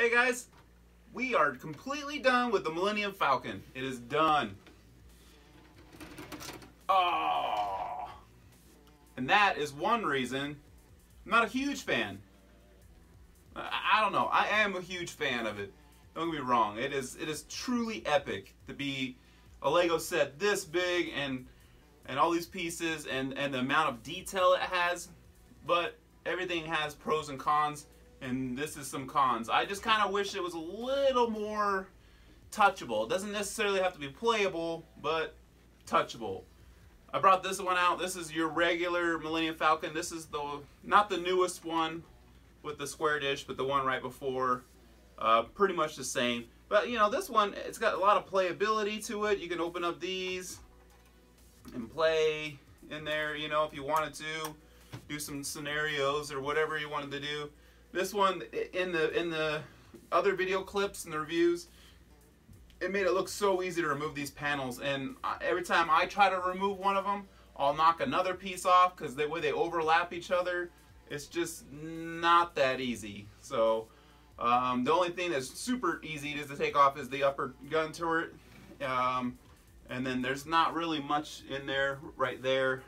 Okay guys, we are completely done with the Millennium Falcon. It is done. Oh, and that is one reason I'm not a huge fan. I don't know. I am a huge fan of it. Don't get me wrong. It is truly epic to be a Lego set this big and all these pieces and the amount of detail it has. But everything has pros and cons, and this is some cons. I just kind of wish it was a little more touchable. It doesn't necessarily have to be playable, but touchable. I brought this one out. This is your regular Millennium Falcon. This is not the newest one with the square dish, but the one right before. Pretty much the same. But you know, this one, it's got a lot of playability to it. You can open up these and play in there, you know, if you wanted to do some scenarios or whatever you wanted to do. This one, in the other video clips and the reviews, it made it look so easy to remove these panels, and every time I try to remove one of them, I'll knock another piece off because the way they overlap each other, it's just not that easy. So the only thing that's super easy to take off is the upper gun turret, and then there's not really much in there right there.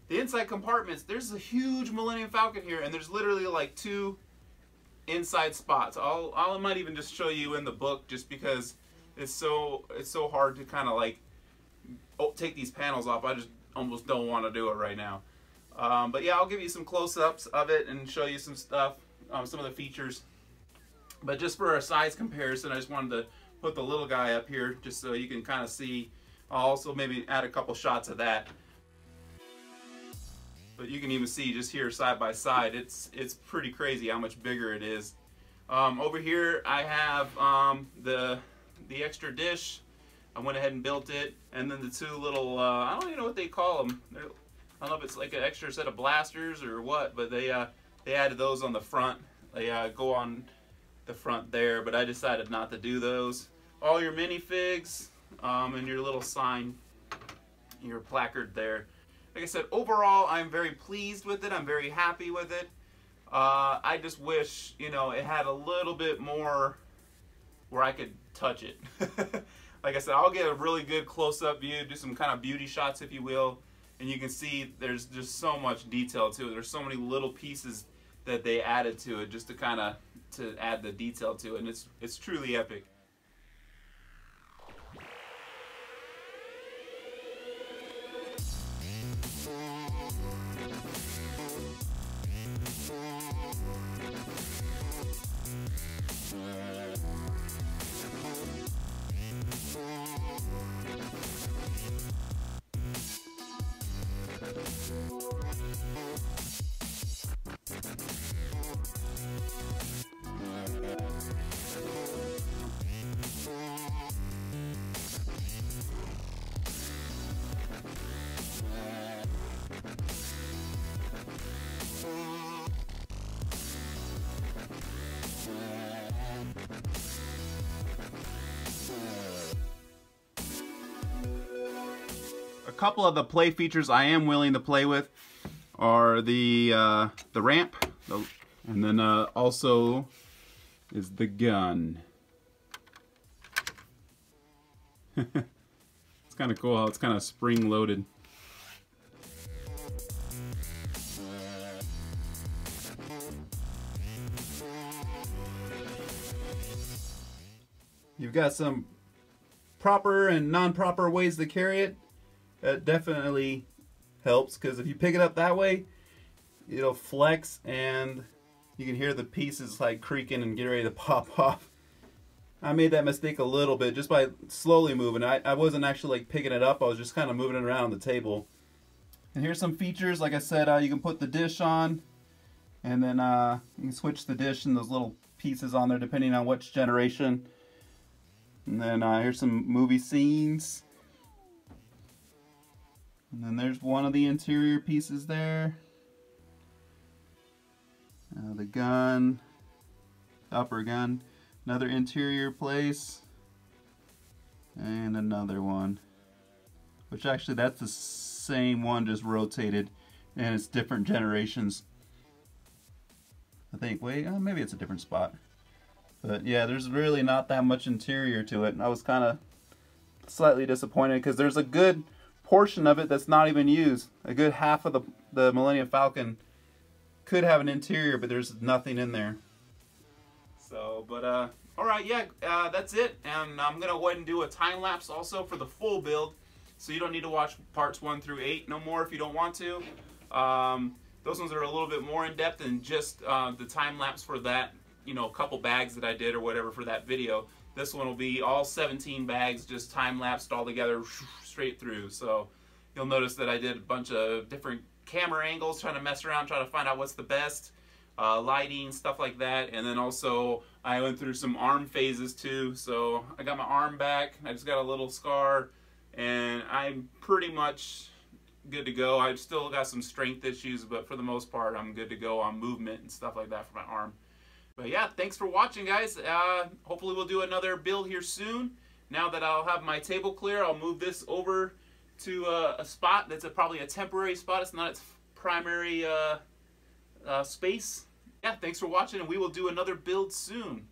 The inside compartments, there's a huge Millennium Falcon here, and there's literally like 2 inside spots. I might even just show you in the book, just because it's so hard to kind of like take these panels off. I just almost don't want to do it right now. But yeah, I'll give you some close-ups of it and show you some stuff, some of the features. But just for a size comparison, I just wanted to put the little guy up here just so you can kind of see. I'll also maybe add a couple shots of that. But you can even see just here side by side, it's pretty crazy how much bigger it is. Over here I have the extra dish. I went ahead and built it, and then the 2 little I don't even know what they call them. I don't know if it's like an extra set of blasters or what, but they added those on the front. They go on the front there, but I decided not to do those. All your minifigs and your little sign, your placard there. Like I said, overall, I'm very pleased with it. I'm very happy with it. I just wish, you know, it had a little bit more where I could touch it. Like I said, I'll get a really good close-up view, do some kind of beauty shots, if you will, and you can see there's just so much detail to it. There's so many little pieces that they added to it just to kind of add the detail to it, and it's truly epic. A couple of the play features I am willing to play with are the ramp, and then also is the gun. It's kind of cool how it's kind of spring-loaded. You've got some proper and non-proper ways to carry it. That definitely helps, because if you pick it up that way, it'll flex and you can hear the pieces like creaking and get ready to pop off. I made that mistake a little bit just by slowly moving. I wasn't actually like picking it up, I was just kind of moving it around the table. And here's some features. Like I said, you can put the dish on, and then you can switch the dish and those little pieces on there depending on which generation. And then here's some movie scenes. And then there's one of the interior pieces there. The gun, upper gun, another interior place, and another one. Which actually, that's the same one, just rotated, and it's different generations. I think, wait, maybe it's a different spot. But yeah, there's really not that much interior to it. And I was kind of slightly disappointed because there's a good portion of it that's not even used. A good half of the Millennium Falcon could have an interior, but there's nothing in there. So, but all right, yeah, that's it. And I'm gonna go ahead and do a time lapse also for the full build, so you don't need to watch parts 1 through 8 no more if you don't want to. Those ones are a little bit more in depth than just the time lapse for that, you know, couple bags that I did or whatever for that video. This one will be all 17 bags just time lapsed all together straight through. So you'll notice that I did a bunch of different camera angles, trying to mess around, trying to find out what's the best. Lighting, stuff like that. And then also I went through some arm phases too. So I got my arm back, I just got a little scar, and I'm pretty much good to go. I've still got some strength issues, but for the most part I'm good to go on movement and stuff like that for my arm. But yeah, thanks for watching, guys. Hopefully we'll do another build here soon. Now that I'll have my table clear, I'll move this over to a spot that's probably a temporary spot. It's not its primary space. Yeah, thanks for watching, and we will do another build soon.